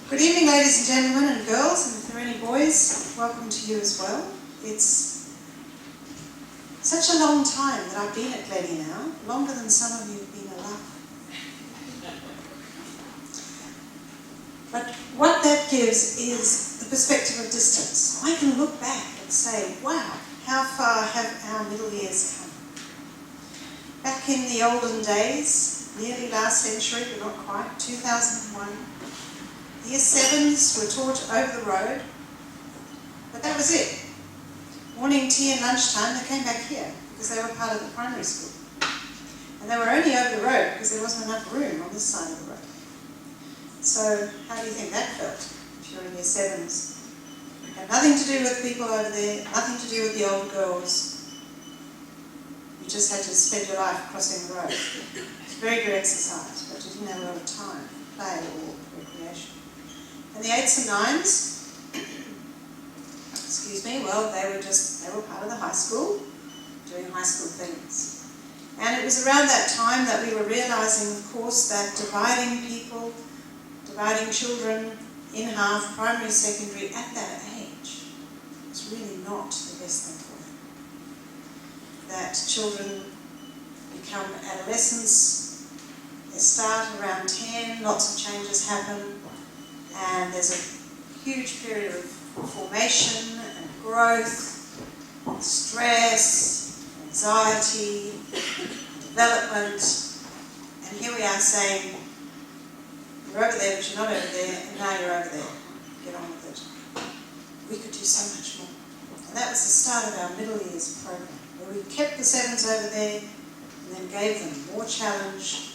Good evening, ladies and gentlemen and girls, and if there are any boys, welcome to you as well. It's such a long time that I've been at Glennie now, longer than some of you have been alive. But what that gives is the perspective of distance. I can look back and say, wow, how far have our middle years come? Back in the olden days, nearly last century, but not quite, 2001, Year 7s were taught over the road, but that was it. Morning tea and lunchtime, they came back here because they were part of the primary school. And they were only over the road because there wasn't enough room on this side of the road. So how do you think that felt if you're in Year 7s? It had nothing to do with people over there, nothing to do with the old girls. You just had to spend your life crossing the road. It's very good exercise, but you didn't have a lot of time for play or recreation. And the 8s and 9s, excuse me, well, they were part of the high school, doing high school things. And it was around that time that we were realising, of course, that dividing children in half, primary, secondary, at that age, was really not the best thing for them. That children become adolescents, they start around 10, lots of changes happen, and there's a huge period of formation and growth, stress, anxiety, development, and here we are saying, you're over there, but you're not over there, and now you're over there. Get on with it. We could do so much more. And that was the start of our middle years program, where we kept the 7s over there and then gave them more challenge,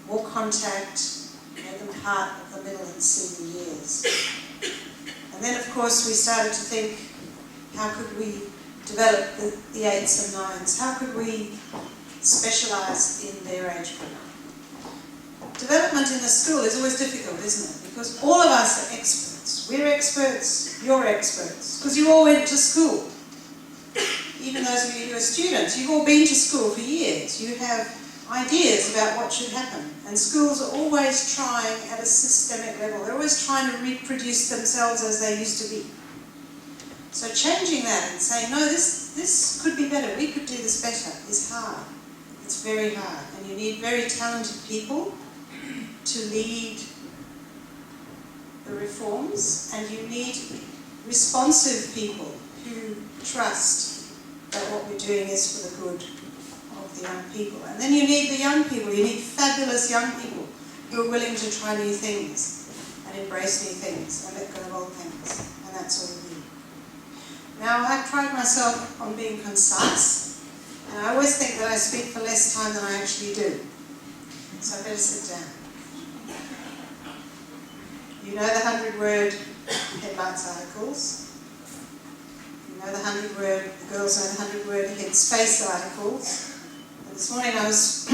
more contact, made them part of the middle and senior years. And then, of course, we started to think, how could we develop the 8s and 9s? How could we specialise in their age group? Development in a school is always difficult, isn't it? Because all of us are experts. We're experts, you're experts, because you all went to school. Even those of you who are students, you've all been to school for years. You have ideas about what should happen. And schools are always trying at a systemic level. They're always trying to reproduce themselves as they used to be. So changing that and saying, no, this could be better, we could do this better, is hard. It's very hard. And you need very talented people to lead the reforms, and you need responsive people who trust that what we're doing is for the good of the young people. And then you need the young people, you need fabulous young people who are willing to try new things and embrace new things and let go of old things, and that's all we need. Now, I pride myself on being concise, and I always think that I speak for less time than I actually do, so I better sit down. You know the 100-word headlights articles. You know the 100-word, the girls know the 100-word head space articles. And this morning I was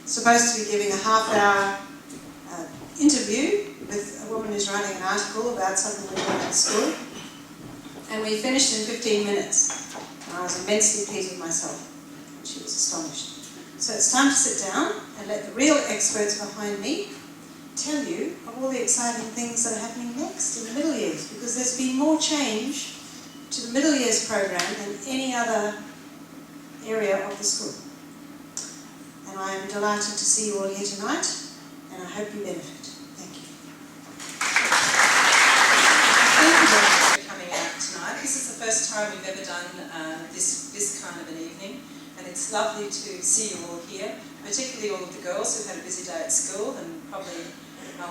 supposed to be giving a half-hour interview with a woman who's writing an article about something we're doing at school. And we finished in 15 minutes. And I was immensely pleased with myself. And she was astonished. So it's time to sit down and let the real experts behind me tell you of all the exciting things that are happening next in the middle years, because there's been more change to the middle years program than any other area of the school. And I am delighted to see you all here tonight, and I hope you benefit. Thank you. Thank you for coming out tonight. This is the first time we've ever done this kind of an evening, and it's lovely to see you all here, particularly all of the girls who've had a busy day at school and probably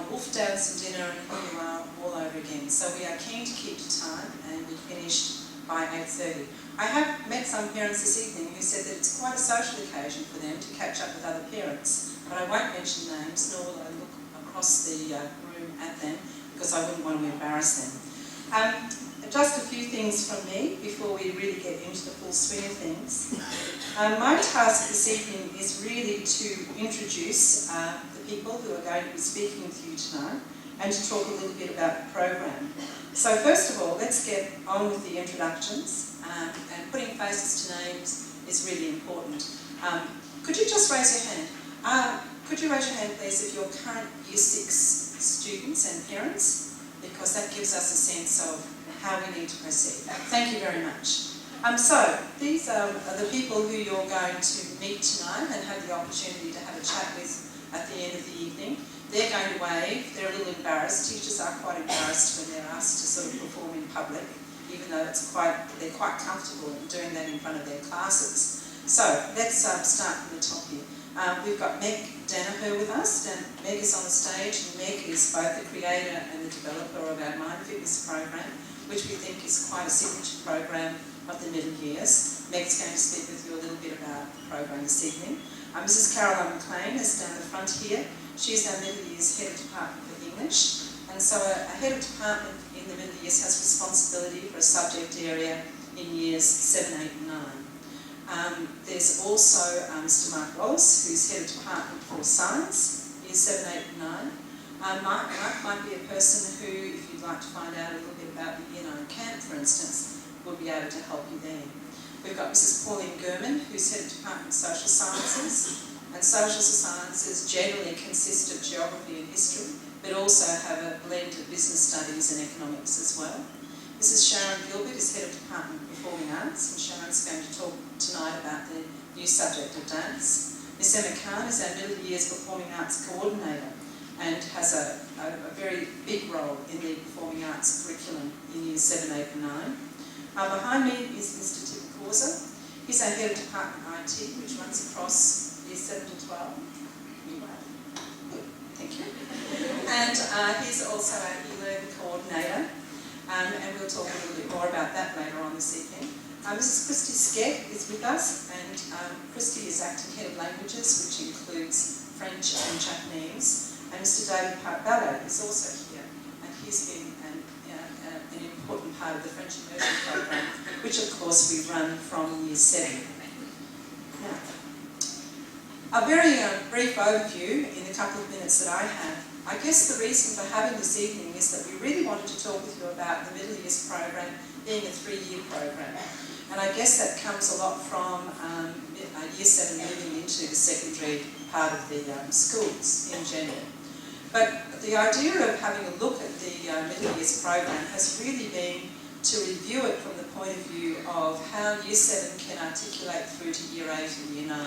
wolfed down some dinner, and here you are all over again. So we are keen to keep to time, and we finished by 8:30. I have met some parents this evening who said that it's quite a social occasion for them to catch up with other parents, but I won't mention names, nor will I look across the room at them, because I wouldn't want to embarrass them. Just a few things from me before we really get into the full swing of things. My task this evening is really to introduce the people who are going to be speaking with you tonight, and to talk a little bit about the program. So first of all, let's get on with the introductions, and putting faces to names is really important. Could you just raise your hand? Could you raise your hand, please, if you're current Year 6 students and parents? because that gives us a sense of how we need to proceed. Thank you very much. So, these are the people who you're going to meet tonight and have the opportunity to have a chat with at the end of the evening. They're going to wave. They're a little embarrassed. Teachers are quite embarrassed when they're asked to sort of perform in public, even though they're quite comfortable in doing that in front of their classes. So, let's start from the top here. We've got Meg Danaher with us. Meg is on the stage, and Meg is both the creator and the developer of our Mind Fitness program, which we think is quite a signature program of the middle years. Meg's going to speak with you a little bit about the program this evening. Mrs. Caroline McLean is down the front here. She's our middle years head of department for English, and so a head of department in the middle years has responsibility for a subject area in years 7, 8 and 9. There's also Mr. Mark Wallace, who's head of department for science, years 7, 8 and 9. Mark might be a person who, if you'd like to find out a little bit about the Year 9 camp, for instance, will be able to help you there. We've got Mrs. Pauline Gurman, who's head of department of social sciences, and social sciences generally consist of geography and history, but also have a blend of business studies and economics as well. Mrs. Sharon Gilbert is head of department of performing arts, and Sharon's going to talk tonight about the new subject of dance. Miss Emma Khan is our middle years performing arts coordinator and has a very big role in the performing arts curriculum in years 7, 8 and 9. Behind me is Mr. Tim Causa. He's our head of department IT, which runs across years 7 to 12. Thank you. And he's also our e-learning coordinator, and we'll talk a little bit more about that later on this evening. Mrs. Christy Skett is with us, and Christy is acting head of languages, which includes French and Japanese. And Mr. David Ballard is also here, and he's been an important part of the French immersion program, which of course we run from year 7. Now, a very brief overview in the couple of minutes that I have. I guess the reason for having this evening is that we really wanted to talk with you about the middle years program being a 3-year program. And I guess that comes a lot from year 7 moving into the secondary part of the schools in general. But the idea of having a look at the middle years program has really been to review it from the point of view of how year 7 can articulate through to year 8 and year 9.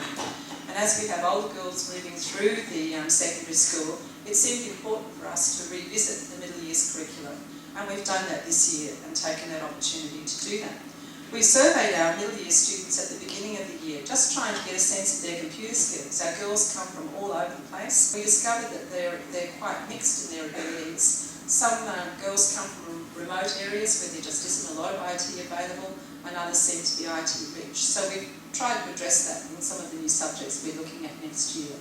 And as we have older girls moving through the secondary school, it seemed important for us to revisit the middle years curriculum. And we've done that this year and taken that opportunity to do that. We surveyed our middle year students at the beginning of the year, just trying to get a sense of their computer skills. Our girls come from all over the place. We discovered that they're quite mixed in their abilities. Some girls come from remote areas where there just isn't a lot of IT available, and others seem to be IT rich. So we've tried to address that in some of the new subjects we're looking at next year.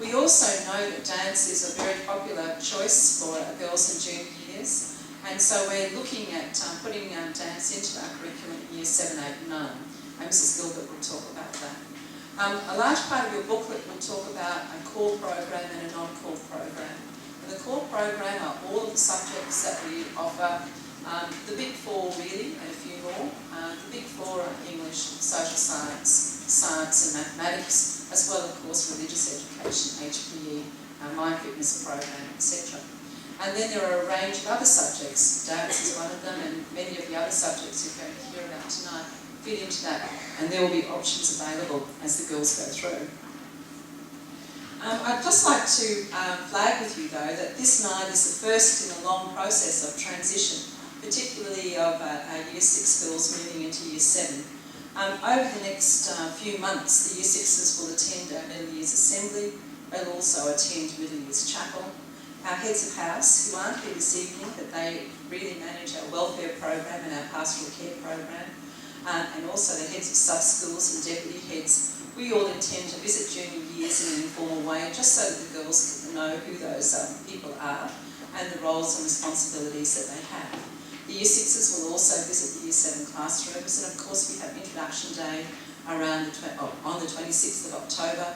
We also know that dance is a very popular choice for girls in junior years. And so we're looking at putting dance into our curriculum in years 7, 8 and 9. And Mrs. Gilbert will talk about that. A large part of your booklet will talk about a core program and a non-core program. And the core program are all of the subjects that we offer, the big 4 really, and a few more. The big 4 are English, social science, science and mathematics, as well of course religious education, HPE, Mind Fitness program, etc. And then there are a range of other subjects. Dance is one of them, and many of the other subjects you're going to hear about tonight fit into that, and there will be options available as the girls go through. I'd just like to flag with you though that this night is the first in a long process of transition, particularly of our year 6 girls moving into year 7. Over the next few months, the year 6s will attend our middle years assembly. They'll also attend middle years chapel. Our heads of house, who aren't here this evening, but they really manage our welfare program and our pastoral care program, and also the heads of sub-schools and deputy heads, we all intend to visit junior years in an informal way, just so that the girls can know who those people are and the roles and responsibilities that they have. The year 6s will also visit the year 7 classrooms, and of course we have introduction day around on the 26th of October.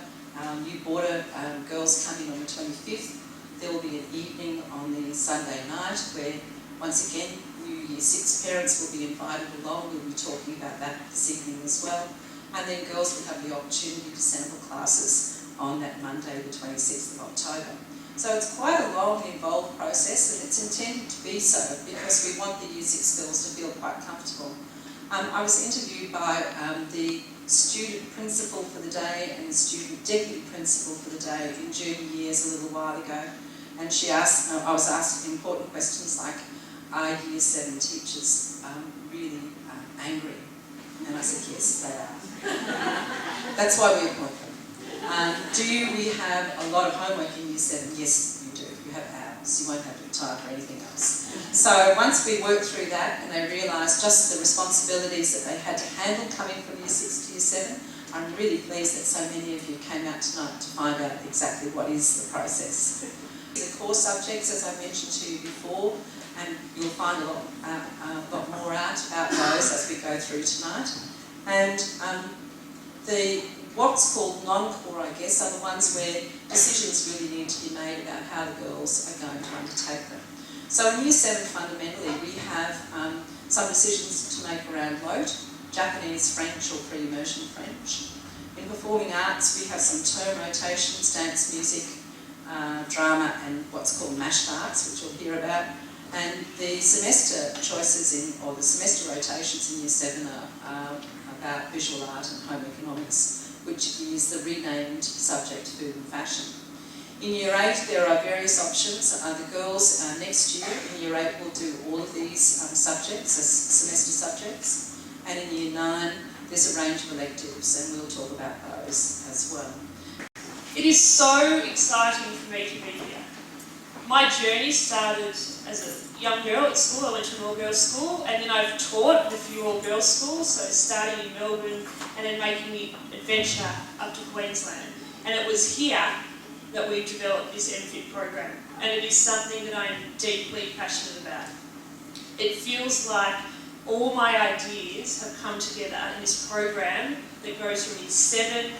New border girls coming on the 25th. There will be an evening on the Sunday night where, once again, new year 6 parents will be invited along. We'll be talking about that this evening as well. And then girls will have the opportunity to sample classes on that Monday, the 26th of October. So it's quite a long, involved process, and it's intended to be so because we want the Year 6 girls to feel quite comfortable. I was interviewed by the student principal for the day and the student deputy principal for the day in junior years a little while ago, and I was asked important questions like, are Year 7 teachers really angry? And I said, yes, they are. That's why we appoint them. We have a lot of homework in Year 7? Yes, you do. You have hours. You won't have time for anything else. So once we worked through that and they realised just the responsibilities that they had to handle coming from Year 6 to Year 7, I'm really pleased that so many of you came out tonight to find out exactly what is the process. The core subjects, as I mentioned to you before, and you'll find a lot more out about those as we go through tonight. And what's called non-core, I guess, are the ones where decisions really need to be made about how the girls are going to undertake them. So in Year 7, fundamentally, we have some decisions to make around LOTE, Japanese, French or pre-immersion French. In performing arts, we have some term rotations, dance, music, drama and what's called mashed arts, which you'll hear about. And the semester choices or the semester rotations in Year 7 are about visual art and home economics, which is the renamed subject food and fashion. In Year 8 there are various options. The girls next year in Year 8 will do all of these subjects as semester subjects, and in Year 9 there's a range of electives and we'll talk about those as well. It is so exciting for me to be here. My journey started as a young girl at school. I went to an all-girls school, and then I've taught at a few all-girls schools, so starting in Melbourne and then making the adventure up to Queensland. And it was here that we developed this MFIT program, and it is something that I am deeply passionate about. It feels like all my ideas have come together in this program that goes from Year 7,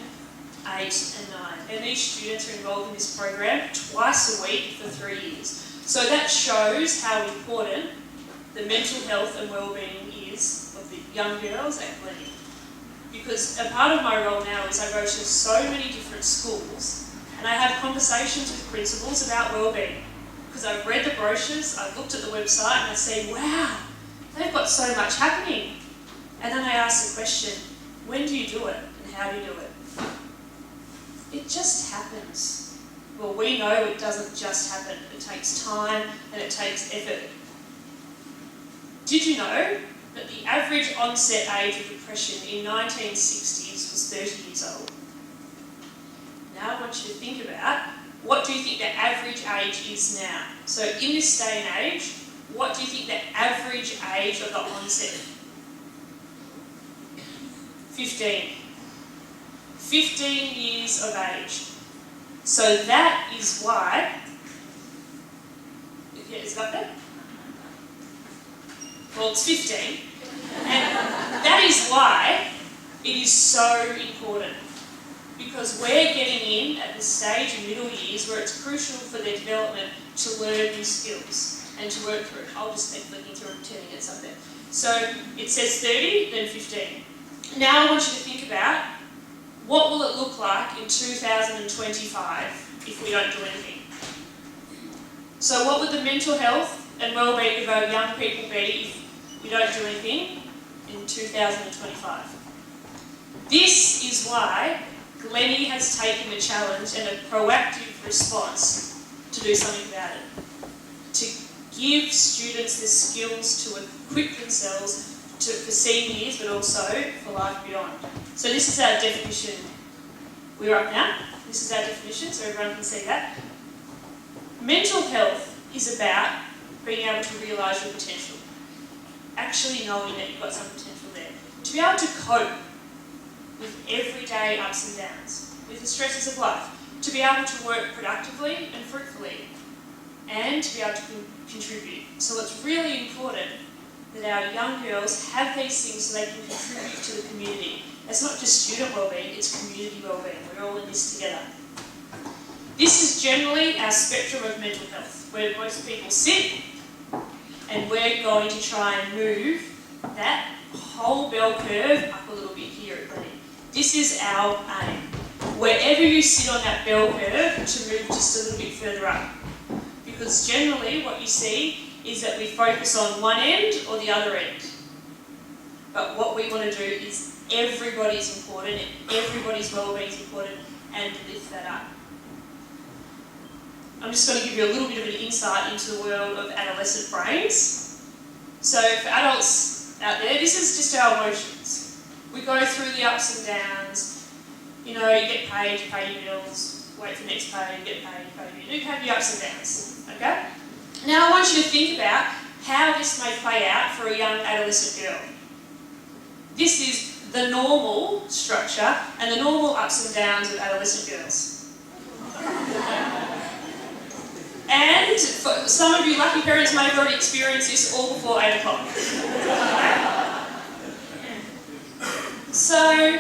8 and 9. And these students are involved in this program twice a week for 3 years. So that shows how important the mental health and wellbeing is of the young girls at Glennie. Because a part of my role now is I go to so many different schools and I have conversations with principals about wellbeing. Because I've read the brochures, I've looked at the website and I say, wow, they've got so much happening. And then I ask the question, when do you do it and how do you do it? It just happens. Well, we know it doesn't just happen. It takes time and it takes effort. Did you know that the average onset age of depression in 1960s was 30 years old? Now I want you to think about, what do you think the average age is now? So in this day and age, what do you think the average age of the onset? 15. 15 years of age. So that is why, yeah, is it up there? Well, it's 15. And that is why it is so important. Because we're getting in at the stage in middle years where it's crucial for their development to learn new skills and to work through it. I'll just keep flicking through and pretending it's up there. So it says 30, then 15. Now I want you to think about, what will it look like in 2025 if we don't do anything? So what would the mental health and well-being of our young people be if we don't do anything in 2025? This is why Glennie has taken the challenge and a proactive response to do something about it. To give students the skills to equip themselves for senior years, but also for life beyond. So this is our definition. We're up now. This is our definition, so everyone can see that. Mental health is about being able to realise your potential. Actually knowing that you've got some potential there. To be able to cope with everyday ups and downs, with the stresses of life. To be able to work productively and fruitfully. And to be able to contribute. So it's really important that our young girls have these things so they can contribute to the community. It's not just student wellbeing, it's community wellbeing. We're all in this together. This is generally our spectrum of mental health, where most people sit, and we're going to try and move that whole bell curve up a little bit here at Glennie. This is our aim. wherever you sit on that bell curve, to move just a little bit further up. Because generally what you see is that we focus on one end or the other end. But what we want to do is everybody's important, everybody's well-being is important, and lift that up. I'm just going to give you a little bit of an insight into the world of adolescent brains. So for adults out there, this is just our emotions. We go through the ups and downs. You know, you get paid, you pay your bills, wait for the next pay, you get paid, you pay your bills. You have your ups and downs, okay? Now I want you to think about how this may play out for a young adolescent girl. This is the normal structure and the normal ups and downs of adolescent girls. And for some of you lucky parents may have already experienced this all before 8 o'clock. So,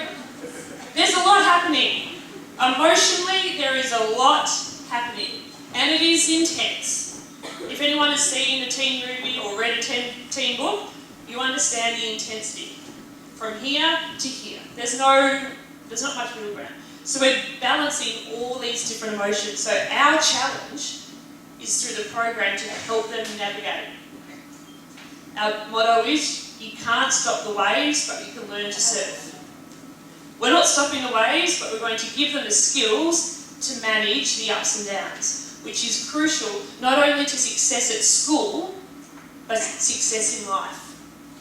there's a lot happening. Emotionally, there is a lot happening. And it is intense. If anyone has seen a teen movie or read a teen book, you understand the intensity. From here to here. There's not much middle ground. So we're balancing all these different emotions. So our challenge is through the program to help them navigate. Our motto is, you can't stop the waves, but you can learn to surf. We're not stopping the waves, but we're going to give them the skills to manage the ups and downs, which is crucial not only to success at school, but success in life.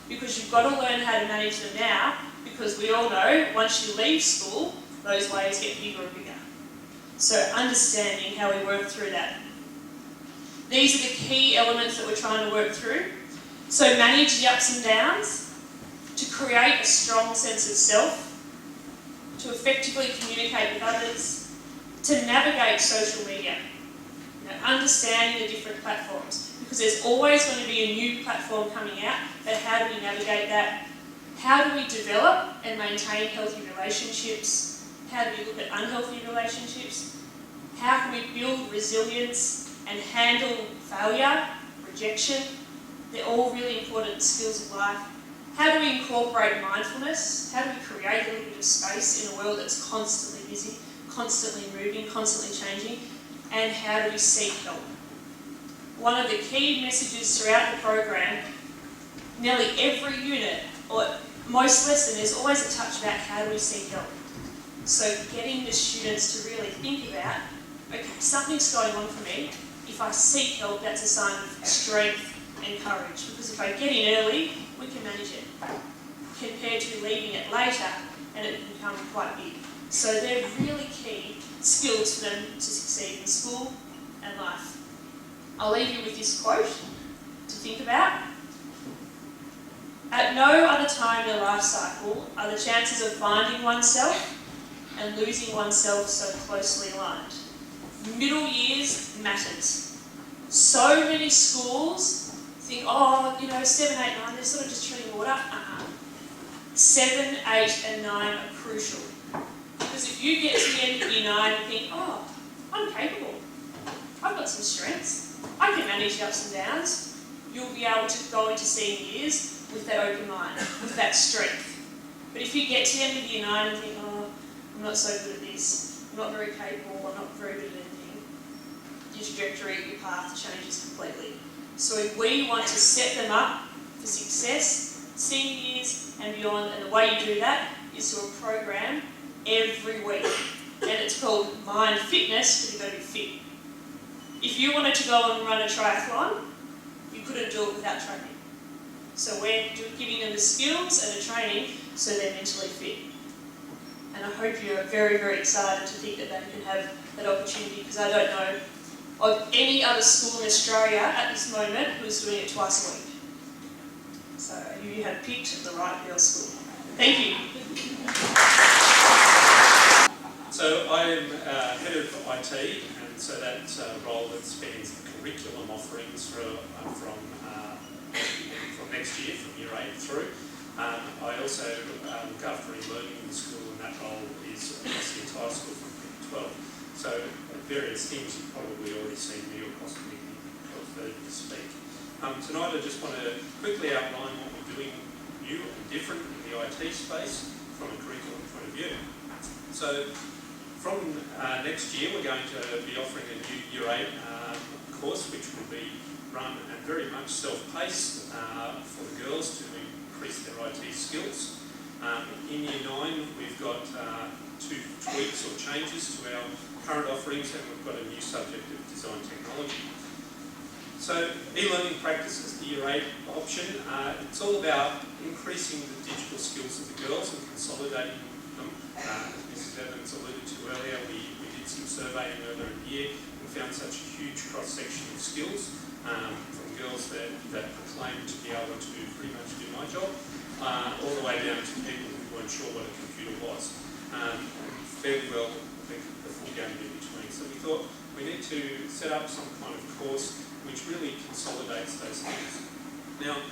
Because you've got to learn how to manage them now, because we all know once you leave school, those waves get bigger and bigger. So understanding how we work through that. These are the key elements that we're trying to work through. So manage the ups and downs, to create a strong sense of self, to effectively communicate with others, to navigate social media, understanding the different platforms, because there's always going to be a new platform coming out, but how do we navigate that? How do we develop and maintain healthy relationships? How do we look at unhealthy relationships? How can we build resilience and handle failure, rejection? They're all really important skills of life. How do we incorporate mindfulness? How do we create a little bit of space in a world that's constantly busy, constantly moving, constantly changing? And how do we seek help? One of the key messages throughout the program, nearly every unit, or most lesson, there's always a touch about how do we seek help. So getting the students to really think about, okay, something's going on for me. If I seek help, that's a sign of strength and courage. Because if I get in early, we can manage it. Compared to leaving it later, and it can become quite big. So they're really key skills for them to succeed in school and life. I'll leave you with this quote to think about. At no other time in the life cycle are the chances of finding oneself and losing oneself so closely aligned. Middle years matters. So many schools think, 7, 8, 9, they're sort of just treading water. 7, 8 and 9 are crucial. Because if you get to the end of year 9 and think, I'm capable, I've got some strengths, I can manage the ups and downs, you'll be able to go into senior years with that open mind, with that strength. But if you get to the end of year 9 and think, I'm not so good at this, I'm not very capable, I'm not very good at anything, your trajectory, your path changes completely. So we want to set them up for success, senior years and beyond, and the way you do that is through a program every week. And it's called Mind Fitness, because you've got to be fit. If you wanted to go and run a triathlon, you couldn't do it without training. So we're giving them the skills and the training so they're mentally fit. And I hope you're very, very excited to think that they can have that opportunity, because I don't know of any other school in Australia at this moment who's doing it twice a week. So you have picked the right girls' school. Thank you. So I am head of IT, and so that role that spans the curriculum offerings from next year, from year 8 through. I also look after learning in the school, and that role is across the entire school from K to 12. So various things you've probably already seen me or possibly heard me speak. Tonight I just want to quickly outline what we're doing new and different in the IT space from a curriculum point of view. So From next year, we're going to be offering a new Year 8 course, which will be run and very much self-paced for the girls to increase their IT skills. In Year 9, we've got 2 tweaks or changes to our current offerings, and we've got a new subject of design technology. So, e-learning practices, the Year 8 option, it's all about increasing the digital skills of the girls and consolidating them. As Mrs. Evans alluded to earlier, we did some surveying earlier in the year and found such a huge cross-section of skills from girls that proclaim to be able to pretty much do my job, all the way down to people who weren't sure what a computer was. Fairly well, I think, the full gamut in between. So we thought we need to set up some kind of course which really consolidates those things. Now,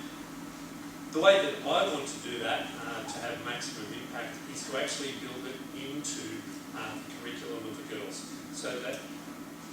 the way that I want to do that to have maximum impact is to actually build it into the curriculum of the girls, so that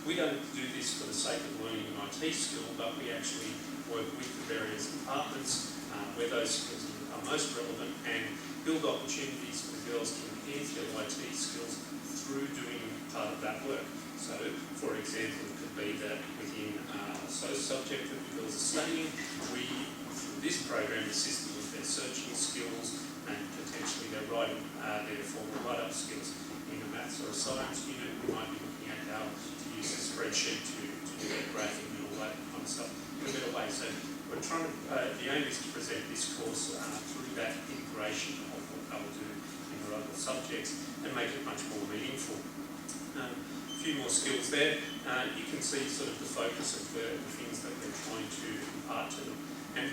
we don't do this for the sake of learning an IT skill, but we actually work with the various departments where those skills are most relevant and build opportunities for the girls to enhance their IT skills through doing part of that work. So, for example, it could be that within a subject that the girls are studying, we, through this program, assist them with their searching skills and potentially their writing, their formal write-up skills. In a maths or a science unit, we might be looking at how to use a spreadsheet to do their graphing and all that kind of stuff in a better way. So we're trying to, the aim is to present this course through that integration of what they'll do in their other subjects and make it much more meaningful. A few more skills there. You can see sort of the focus of the things that we're trying to impart to them. And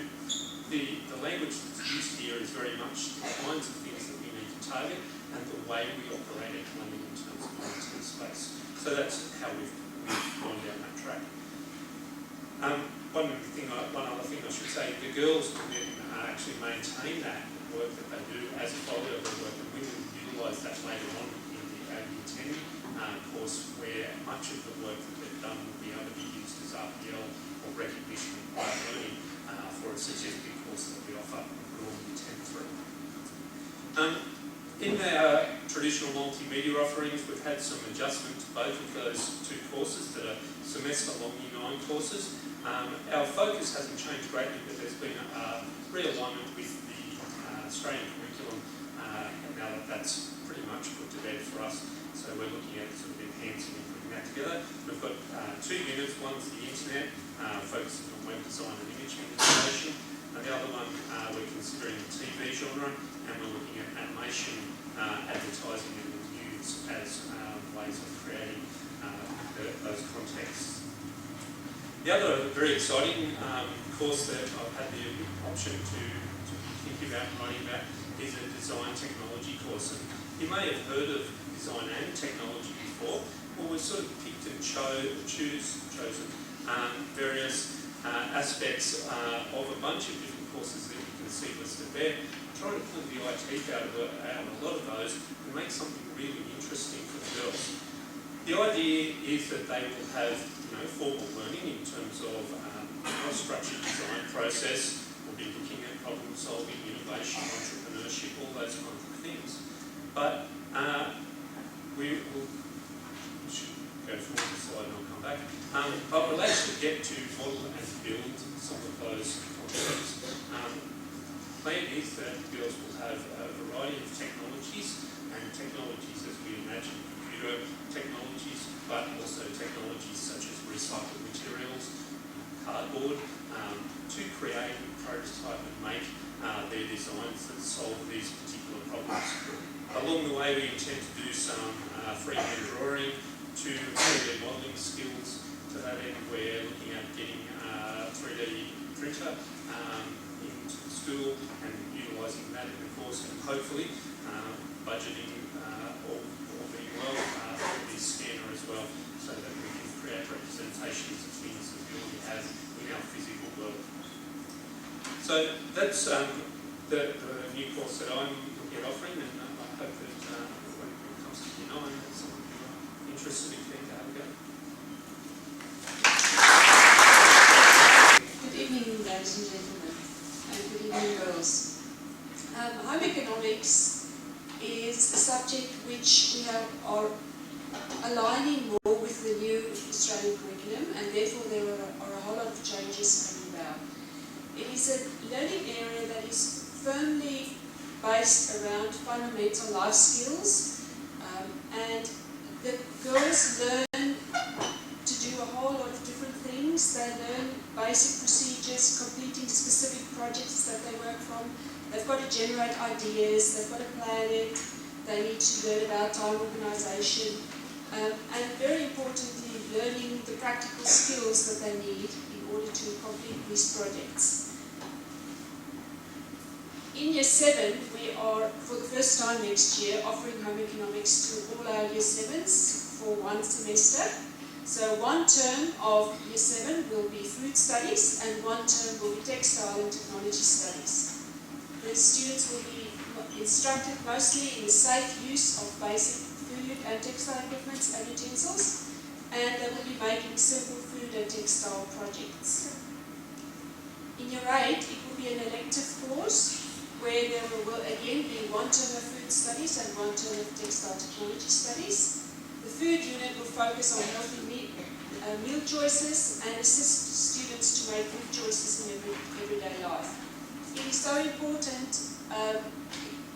the language that's used here is very much the kinds of things that we need to target and the way we operate at Glennie in terms of IT space. So that's how we've gone down that track. One other thing I should say, the girls will then actually maintain that work that they do as a body of their work, and we will utilise that later on in the Year 10 course, where much of the work that they've done will be able to be used as RPL or recognition and prior learning for a certificate course that we offer for all Year 10 through. In our traditional multimedia offerings, we've had some adjustment to both of those 2 courses that are semester-long Year 9 courses. Our focus hasn't changed greatly, but there's been a realignment with the Australian curriculum now that that's pretty much put to bed for us. So we're looking at sort of enhancing and putting that together. We've got 2 units. One's the internet, focusing on web design and image manipulation. And the other one, we're considering the TV genre, and we're looking at animation, advertising and news as ways of creating those contexts. The other very exciting course that I've had the option to think about and writing about is a design technology course. And you may have heard of design and technology before. Well, we've sort of picked and chosen various aspects of a bunch of different courses that you can see listed there. Trying to pull the IT out of a lot of those and make something really interesting for the girls. The idea is that they will have formal learning in terms of a structured design process. We'll be looking at problem solving, innovation, entrepreneurship, all those kinds of things. But we should go forward the slide and I'll come back. But we'll actually get to model and build some of those concepts. Plan is that girls will have a variety of technologies, and technologies as we imagine, computer technologies, but also technologies such as recycled materials, cardboard, to create, prototype and make their designs that solve these particular problems. Along the way, we intend to do some freehand drawing to improve their modelling skills. To that end, we're looking at getting a 3D printer into the school and utilising that in the course, and hopefully budgeting all being well for the scanner as well, so that we can create representations of things that we already have in our physical world. So that's the new course that I'm looking at offering, and I hope that when it comes to Year 9, that some of you are interested in getting to have a go. Good evening, ladies and gentlemen, and good evening, girls. Home economics is a subject which we are with the new Australian curriculum, and therefore there are a whole lot of changes coming about. It is a learning area that is firmly based around fundamental life skills, and the girls learn to do a whole lot of different things. They learn basic procedures, completing specific projects that they work from. They've got to generate ideas, they've got to plan it, they need to learn about time organisation, and very importantly, learning the practical skills that they need in order to complete these projects. In Year 7, we are, for the first time next year, offering home economics to all our Year 7s for one semester. So one term of Year 7 will be food studies and one term will be textile and technology studies. The students will be instructed mostly in the safe use of basic food and textile equipment and utensils, and they will be making simple food and textile projects. In Year 8, it will be an elective course where there will again be one term of food studies and one term of textile technology studies. The food unit will focus on healthy meal choices and assist students to make good choices in everyday life. It is so important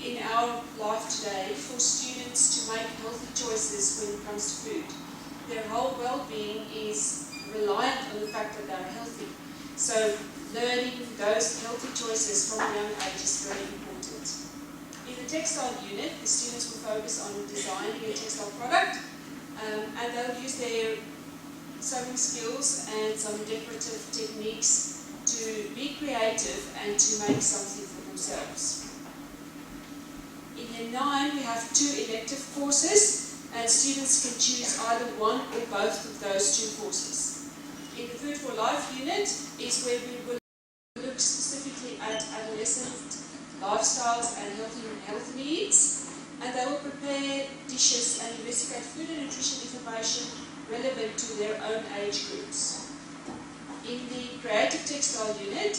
in our life today for students to make healthy choices when it comes to food. Their whole well-being is reliant on the fact that they are healthy. So learning those healthy choices from a young age is very important. In the textile unit, the students will focus on designing a textile product, and they'll use their sewing skills and some decorative techniques to be creative and to make something for themselves. In Year 9, we have 2 elective courses, and students can choose either one or both of those 2 courses. In the Food for Life unit is where we will look specifically at adolescent lifestyles and health needs, and they will prepare dishes and investigate food and nutrition information relevant to their own age groups. In the Creative Textile unit,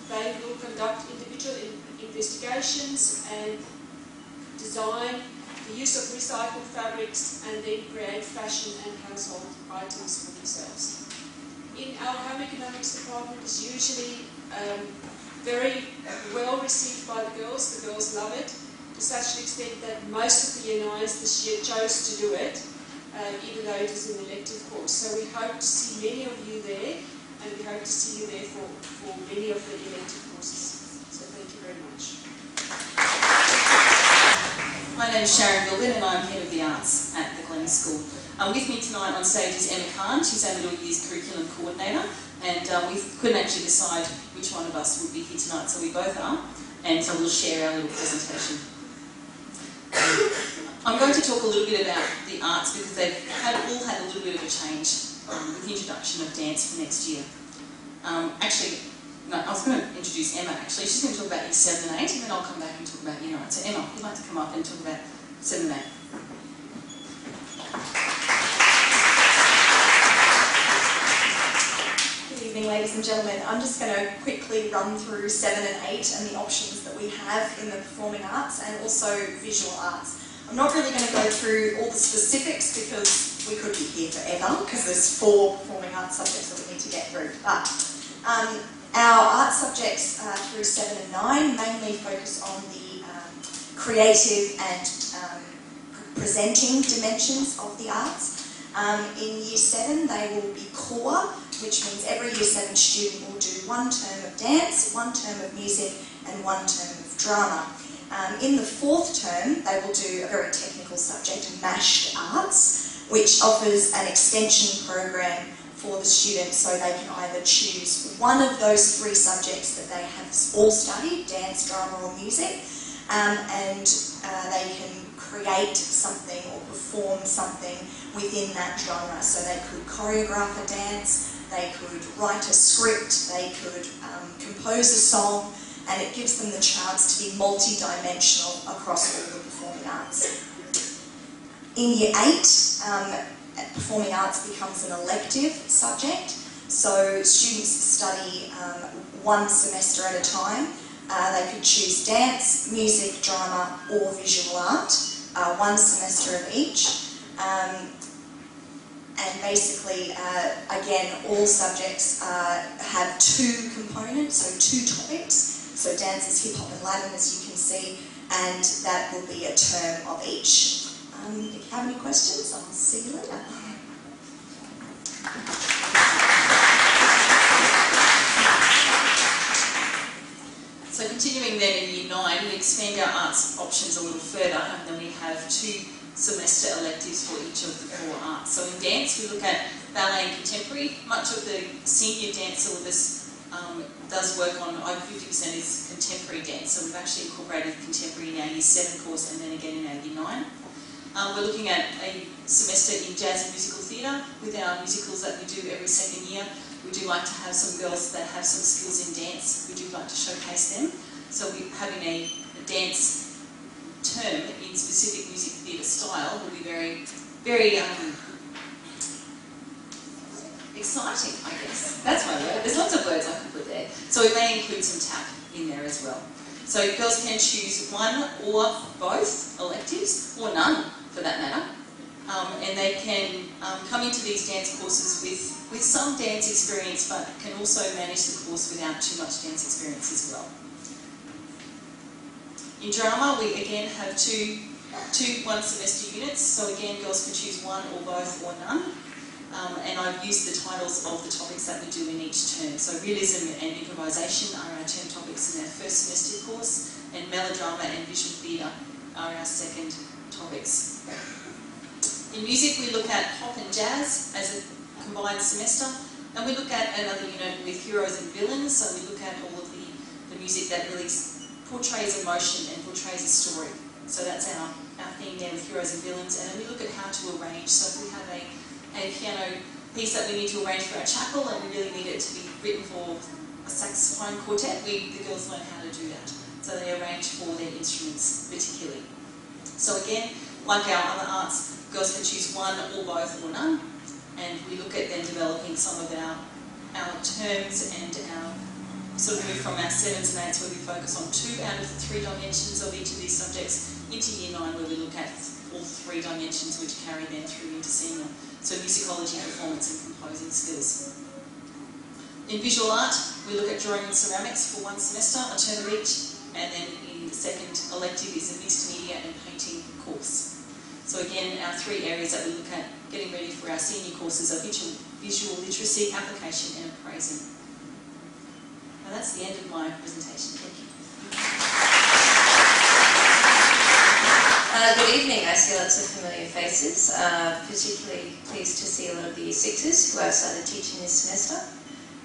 they will conduct individual investigations and design the use of recycled fabrics and then create fashion and household items for themselves. In our home economics department is usually very well received by the girls. The girls love it to such an extent that most of the Year 9s this year chose to do it, even though it is an elective course. So we hope to see many of you there, and we hope to see you there for many of the elective courses. So thank you very much. My name is Sharon Gilbin and I'm Head of the Arts at the Glennie School. With me tonight on stage is Emma Khan. She's our Middle Years Curriculum Coordinator, and we couldn't actually decide which one of us would be here tonight, so we both are, and so we'll share our little presentation. I'm going to talk a little bit about the arts because they've all had a little bit of a change with the introduction of dance for next year. No, I was going to introduce Emma actually. She's going to talk about Year 7 and 8, and then I'll come back and talk about Year 9. So Emma, you'd like to come up and talk about 7 and 8? Good evening, ladies and gentlemen. I'm just going to quickly run through 7 and 8 and the options that we have in the performing arts and also visual arts. I'm not really going to go through all the specifics because we could be here forever because there's 4 performing arts subjects that we need to get through. But our art subjects through 7 and 9 mainly focus on the creative and presenting dimensions of the arts. In Year 7 they will be core, which means every Year 7 student will do 1 term of dance, 1 term of music and 1 term of drama. In the 4th term they will do a very technical subject, mashed arts, which offers an extension program for the students so they can either choose one of those 3 subjects that they have all studied, dance, drama or music, and they can create something or perform something within that genre. So they could choreograph a dance, they could write a script, they could compose a song, and it gives them the chance to be multi-dimensional across all the performing arts. In Year 8, performing arts becomes an elective subject, so students study 1 semester at a time. They could choose dance, music, drama or visual art, 1 semester of each. And and basically, again, all subjects have two components, so two topics. So dance is hip hop and Latin, as you can see, and that will be a term of each. If you have any questions, I'll see you later. So continuing then in Year 9, we expand our arts options a little further, and then we have 2 semester electives for each of the 4 arts. So in dance, we look at ballet and contemporary. Much of the senior dance syllabus does work on, over 50% is contemporary dance, so we've actually incorporated contemporary in our Year 7 course and then again in our Year 9. We're looking at a semester in jazz and musical theatre with our musicals that we do every second year. We do like to have some girls that have some skills in dance. We do like to showcase them. So we're having a dance term in specific music theatre style will be very, very exciting, I guess. That's my word. There's lots of words I could put there. So we may include some tap in there as well. So girls can choose one or both electives, or none for that matter. And they can come into these dance courses with some dance experience, but can also manage the course without too much dance experience as well. In drama, we again have two 1-semester units, so again girls can choose one or both or none. And I've used the titles of the topics that we do in each term. So realism and improvisation are our term topics in our first semester course, and melodrama and visual theatre are our second topics. In music, we look at pop and jazz as a combined semester, and we look at another unit with heroes and villains, so we look at all of the music that really portrays emotion and portrays a story. So that's our theme there with heroes and villains, and then we look at how to arrange. So if we have a piano piece that we need to arrange for our chapel and we really need it to be written for a saxophone quartet, the girls learn how to do that. So they arrange for their instruments particularly. So again, like our other arts, girls can choose one or both or none, and we look at then developing some of our terms and our sort of move from our 7s and 8s where we focus on 2 out of the 3 dimensions of each of these subjects into Year 9 where we look at all 3 dimensions which carry then through into senior. So musicology, performance and composing skills. In visual art, we look at drawing and ceramics for 1 semester, a term of each, and then in the second elective is a mixed media and painting course. So again, our 3 areas that we look at getting ready for our senior courses are visual literacy, application and appraising. Now that's the end of my presentation. Thank you. Good evening. I see lots of familiar faces, particularly pleased to see a lot of the Year 6s who I've started teaching this semester,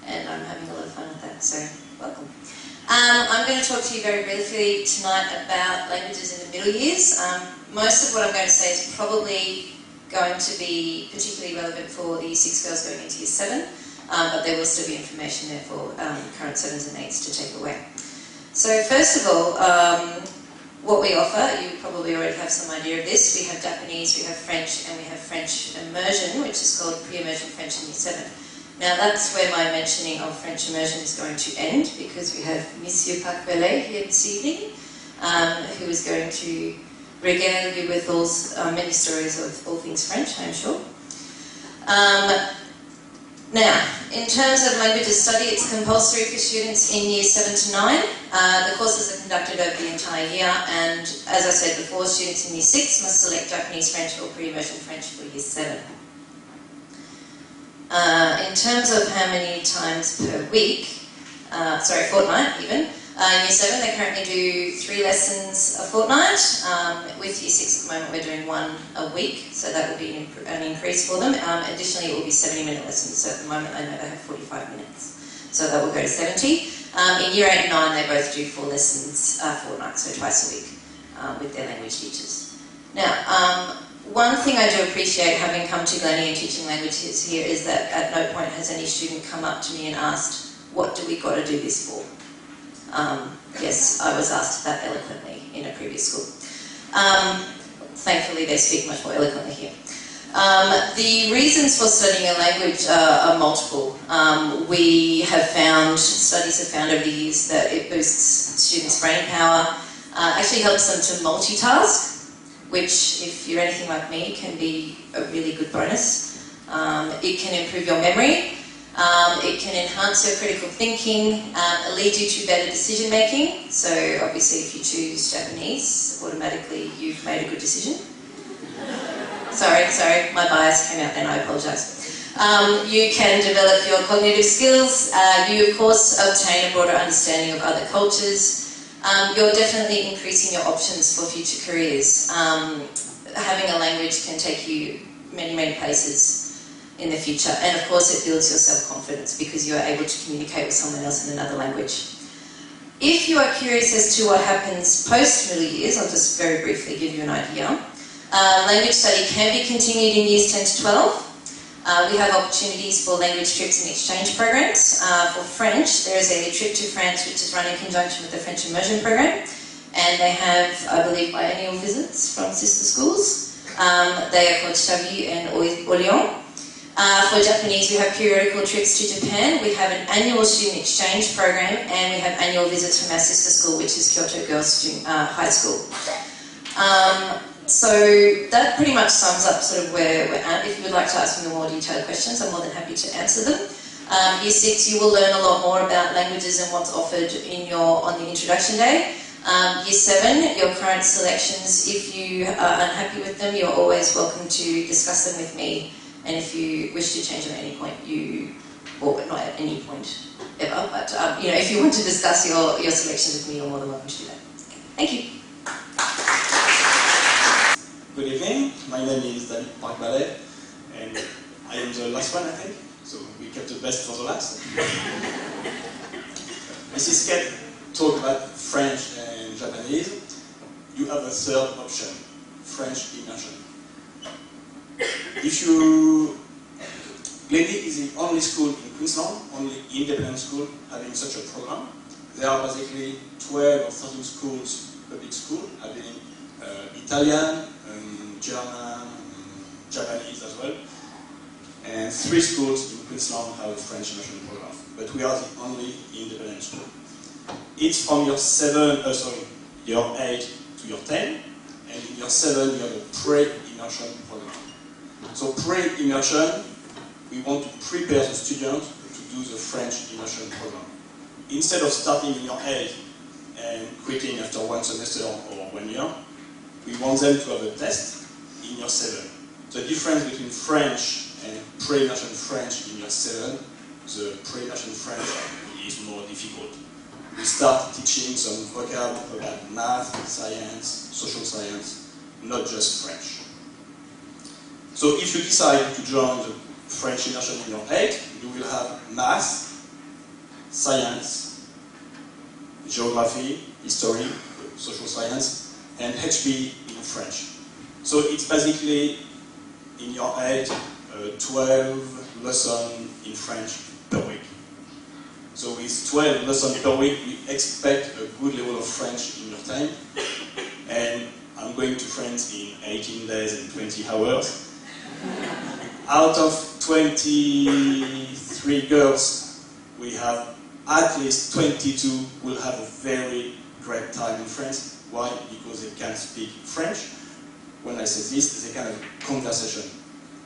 and I'm having a lot of fun with that, so welcome. I'm going to talk to you very briefly tonight about languages in the middle years. Most of what I'm going to say is probably going to be particularly relevant for the Year 6 girls going into Year 7, but there will still be information there for current 7s and 8s to take away. So first of all, what we offer, you probably already have some idea of this. We have Japanese, we have French, and we have French immersion, which is called pre-immersion French in Year 7. Now that's where my mentioning of French immersion is going to end, because we have Monsieur Paquelet here this evening, who is going to regale you with many stories of all things French, I'm sure. Now, in terms of languages study, it's compulsory for students in Year 7 to 9. The courses are conducted over the entire year, and as I said before, students in Year 6 must select Japanese French or pre-immersion French for Year 7. In terms of how many times per week, fortnight even, in Year 7 they currently do 3 lessons a fortnight. With Year 6 at the moment we're doing 1 a week, so that will be an increase for them. Additionally it will be 70-minute lessons, so at the moment I know they have 45 minutes, so that will go to 70. In Year 8 and 9 they both do 4 lessons a fortnight, so twice a week with their language teachers. Now, one thing I do appreciate having come to Glennie and teaching languages here is that at no point has any student come up to me and asked, what do we got to do this for? Yes, I was asked that eloquently in a previous school. Thankfully they speak much more eloquently here. The reasons for studying a language are multiple. We have found, studies have found over the years that it boosts students' brain power, actually helps them to multitask, which, if you're anything like me, can be a really good bonus. it can improve your memory, it can enhance your critical thinking, lead you to better decision making. So obviously if you choose Japanese, automatically you've made a good decision. Sorry, my bias came out then, I apologise. You can develop your cognitive skills. You of course obtain a broader understanding of other cultures. You're definitely increasing your options for future careers. Having a language can take you many, many places in the future. And of course it builds your self-confidence because you are able to communicate with someone else in another language. If you are curious as to what happens post-middle years, I'll just very briefly give you an idea. Language study can be continued in years 10 to 12. We have opportunities for language trips and exchange programs. For French, there is a trip to France which is run in conjunction with the French immersion program. And they have, I believe, biennial visits from sister schools. They are called Xavi and Orléans. For Japanese, we have periodical trips to Japan. We have an annual student exchange program, and we have annual visits from our sister school, which is Kyoto Girls High School. So that pretty much sums up sort of where we're at. If you would like to ask me more detailed questions, I'm more than happy to answer them. Year 6, you will learn a lot more about languages and what's offered on the introduction day. Year 7, your current selections, if you are unhappy with them, you're always welcome to discuss them with me. And if you wish to change them at any point, or not at any point ever, but if you want to discuss your selections with me, you're more than welcome to do that. Thank you. Good evening, my name is David Park-Ballet, and I am the last one, I think, so we kept the best for the last. Mrs. Kate talked about French and Japanese. You have a third option, French immersion. Glennie is the only school in Queensland, only independent school having such a program. There are basically 12 or 13 schools, public schools, having Italian, German, Japanese as well, and 3 schools in Queensland have a French immersion program, but we are the only independent school. It's from year 8 to year 10, and in year 7 you have a pre-immersion program. So pre-immersion, we want to prepare the students to do the French immersion program. Instead of starting in year 8 and quitting after 1 semester or 1 year, we want them to have a test in year 7. The difference between French and pre-immersion French in year 7, the pre-immersion French is more difficult. We start teaching some vocab about math, science, social science, not just French. So if you decide to join the French immersion in year 8, you will have math, science, geography, history, social science, and HP in French. So it's basically in year 8, 12 lessons in French per week. So with 12 lessons per week, we expect a good level of French in year 10. And I'm going to France in 18 days and 20 hours. Out of 23 girls, we have at least 22 who will have a very great time in France. Why? Because they can speak French. When I say this, they can have a conversation.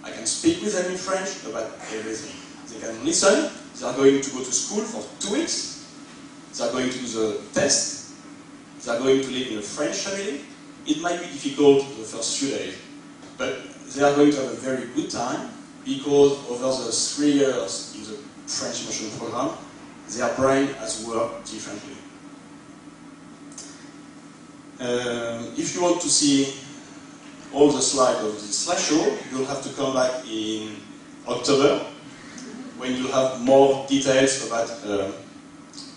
I can speak with them in French about everything. They can listen. They are going to go to school for 2 weeks. They are going to do the test. They are going to live in a French family. It might be difficult the first few days, but they are going to have a very good time because over the 3 years in the French immersion program, their brain has worked differently. If you want to see all the slides of this slideshow, you'll have to come back in October when you'll have more details about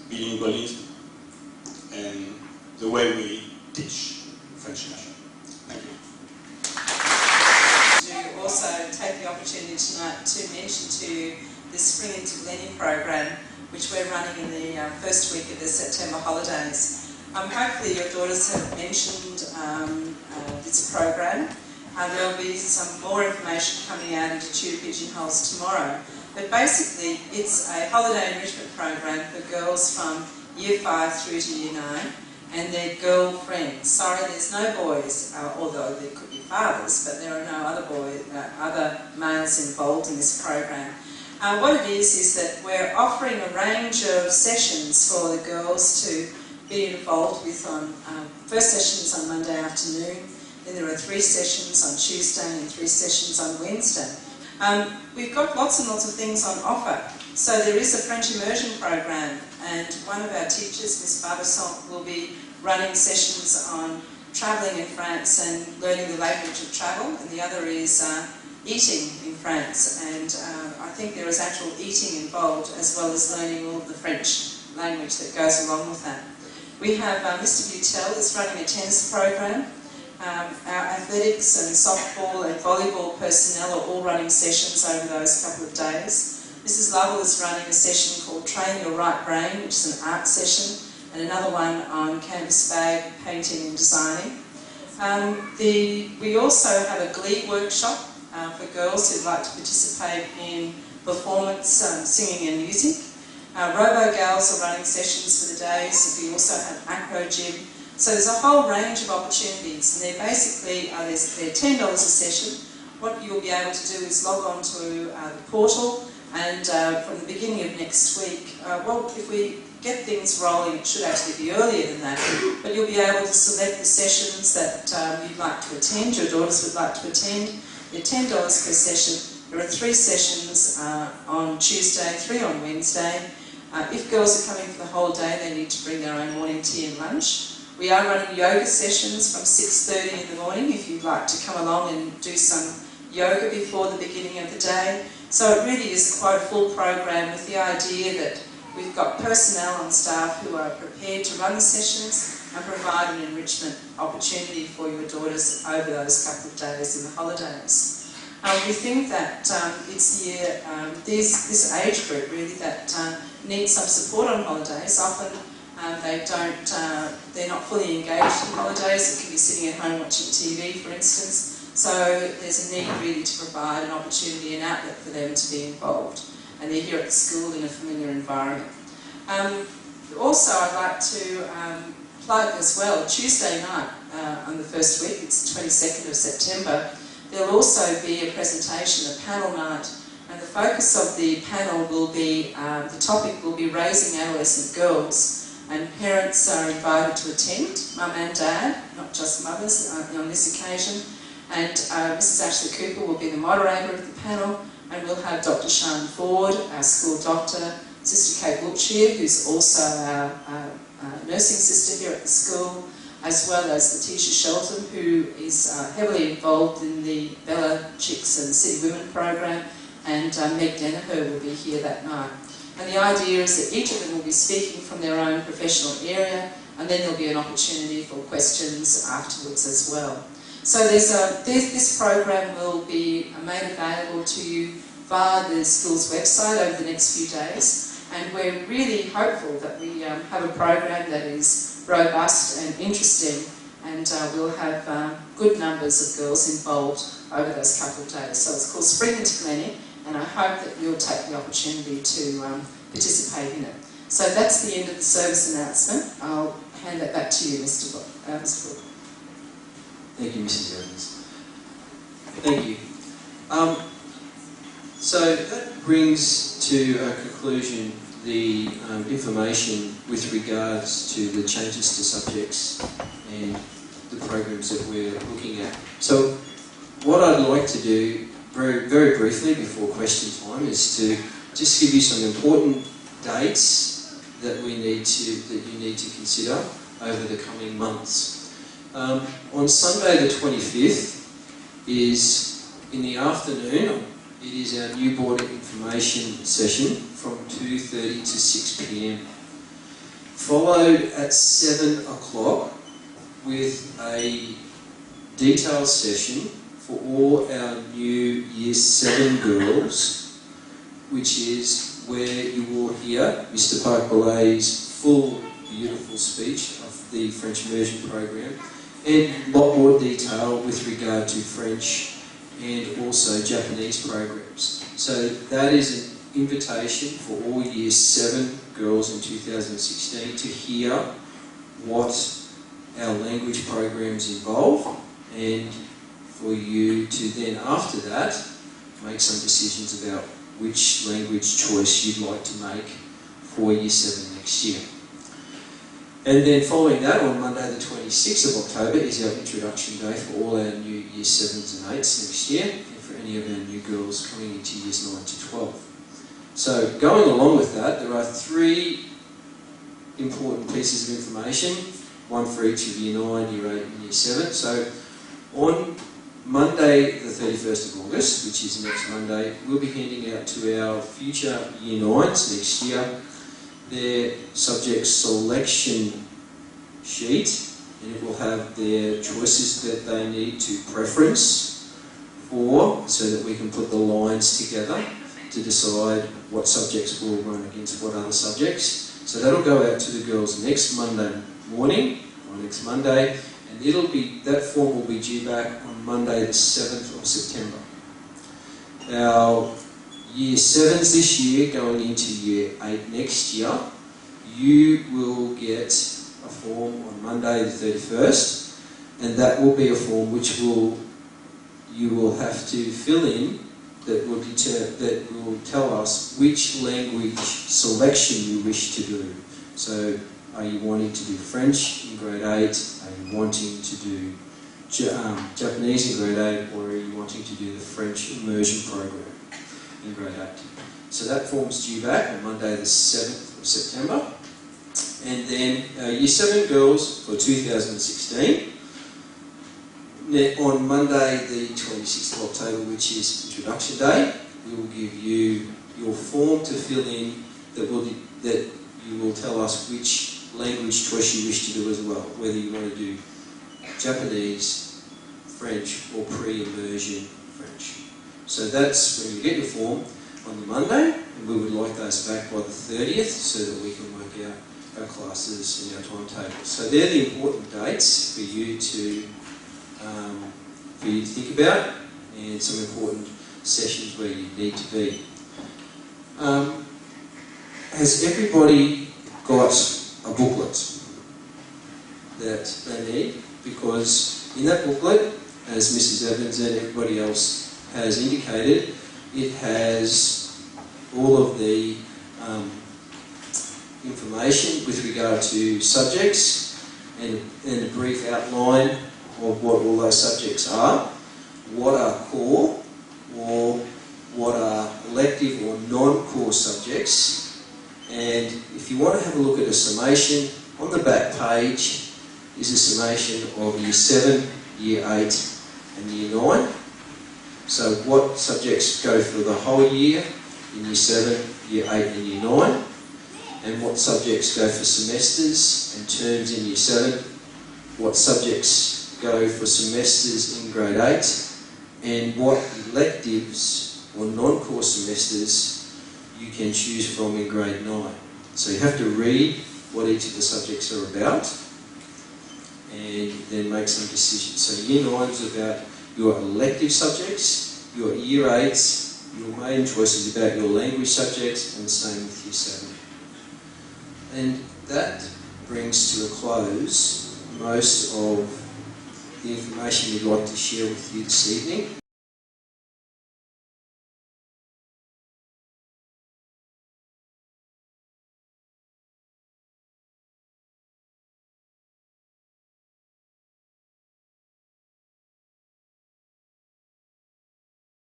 bilingualism and the way we teach French immersion. Thank you. To also take the opportunity tonight to mention to the Spring into Glennie program, which we're running in the first week of the September holidays. Hopefully your daughters have mentioned this program. There will be some more information coming out into Tutor Pigeonholes tomorrow. But basically it's a holiday enrichment program for girls from Year 5 through to Year 9 and their girlfriends. Sorry, there's no boys, although there could be fathers, but there are no other males involved in this program. What it is that we're offering a range of sessions for the girls to be involved with. First sessions on Monday afternoon, then there are 3 sessions on Tuesday and 3 sessions on Wednesday. We've got lots and lots of things on offer. So there is a French immersion program, and one of our teachers, Miss Barbasson, will be running sessions on travelling in France and learning the language of travel, and the other is eating in France, and I think there is actual eating involved as well as learning all of the French language that goes along with that. We have Mr. Butel is running a tennis program. Our athletics and softball and volleyball personnel are all running sessions over those couple of days. Mrs. Lovell is running a session called Train Your Right Brain, which is an art session, and another one on canvas bag painting and designing. We also have a glee workshop for girls who'd like to participate in performance, singing and music. Robo Gals are running sessions for the days. We also have acro gym. So there's a whole range of opportunities, and they're basically they're $10 a session. What you'll be able to do is log on to the portal, and from the beginning of next week, well, if we get things rolling, it should actually be earlier than that, but you'll be able to select the sessions that you'd like to attend, your daughters would like to attend. They're $10 per session. There are 3 sessions on Tuesday, 3 on Wednesday. If girls are coming for the whole day, they need to bring their own morning tea and lunch. We are running yoga sessions from 6:30 in the morning if you'd like to come along and do some yoga before the beginning of the day. So it really is quite a full program with the idea that we've got personnel on staff who are prepared to run the sessions and provide an enrichment opportunity for your daughters over those couple of days in the holidays. We think that it's this age group really that needs some support on holidays. Often they're not fully engaged in holidays. It can be sitting at home watching TV, for instance. So there's a need really to provide an opportunity, an outlet for them to be involved. And they're here at the school in a familiar environment. Also, I'd like to plug as well, Tuesday night on the first week, it's the 22nd of September, there'll also be a presentation, a panel night, and the focus of the panel will be, the topic will be raising adolescent girls, and parents are invited to attend, mum and dad, not just mothers on this occasion, and Mrs. Ashley Cooper will be the moderator of the panel, and we'll have Dr. Sian Ford, our school doctor, Sister Kate Wiltshire, who's also our nursing sister here at the school, as well as Letitia Shelton, who is heavily involved in the Bella Chicks and City Women program, and Meg Danaher will be here that night. And the idea is that each of them will be speaking from their own professional area, and then there'll be an opportunity for questions afterwards as well. So this program will be made available to you via the school's website over the next few days, and we're really hopeful that we have a program that is robust and interesting, and we'll have good numbers of girls involved over those couple of days. So it's called Spring into Glennie, and I hope that you'll take the opportunity to participate in it. So that's the end of the service announcement. I'll hand that back to you, Mr. Book. Thank you, Mrs. Evans. Thank you. So that brings to a conclusion the information with regards to the changes to subjects and the programs that we're looking at. So what I'd like to do very, very briefly before question time is to just give you some important dates that you need to consider over the coming months. On Sunday the 25th is in the afternoon. It is our new board information session from 2:30 to 6 p.m. Followed at 7 o'clock with a detailed session for all our new Year 7 girls, which is where you will hear Mr. Park-Ballet's full, beautiful speech of the French immersion program, and a lot more detail with regard to French and also Japanese programs. So that is an invitation for all Year 7 girls in 2016 to hear what our language programs involve, and for you to then, after that, make some decisions about which language choice you'd like to make for Year 7 next year. And then following that, on Monday the 26th of October is our introduction day for all our new Year 7s and 8s next year, and for any of our new girls coming into Years 9 to 12. So going along with that, there are 3 important pieces of information, one for each of Year 9, Year 8 and Year 7. So on Monday the 31st of August, which is next Monday, we'll be handing out to our future Year 9s next year their subject selection sheet, and it will have their choices that they need to preference for, so that we can put the lines together to decide what subjects will run against what other subjects. So that'll go out to the girls next Monday morning, or next Monday, and that form will be due back on Monday the 7th of September. Our Year 7s this year going into Year 8 next year, you will get a form on Monday the 31st, and that will be a form which you will have to fill in that will tell us which language selection you wish to do. So are you wanting to do French in grade 8? Are you wanting to do Japanese in grade 8? Or are you wanting to do the French immersion program in grade 8? So that form's due back on Monday the 7th of September. And then Year 7 girls for 2016, on Monday the 26th of October, which is Introduction Day, we will give you your form to fill in that you will tell us which language choice you wish to do as well, whether you want to do Japanese, French or pre-immersion French. So that's when you get your form on the Monday, and we would like those back by the 30th so that we can work out our classes and our timetables. So they're the important dates for you to think about, and some important sessions where you need to be. Has everybody got a booklet that they need? Because in that booklet, as Mrs. Evans and everybody else has indicated, it has all of the information with regard to subjects and a brief outline of what all those subjects are, what are core or what are elective or non-core subjects, and if you want to have a look at a summation, on the back page is a summation of Year 7, Year 8 and Year 9. So what subjects go for the whole year in Year 7, Year 8 and Year 9, and what subjects go for semesters and terms in Year 7, what subjects go for semesters in Grade 8, and what electives or non-core semesters you can choose from in Grade 9. So you have to read what each of the subjects are about and then make some decisions. So Year 9 is about your elective subjects, your Year 8s, your main choice is about your language subjects, and the same with Year 7. And that brings to a close most of the information we'd like to share with you this evening.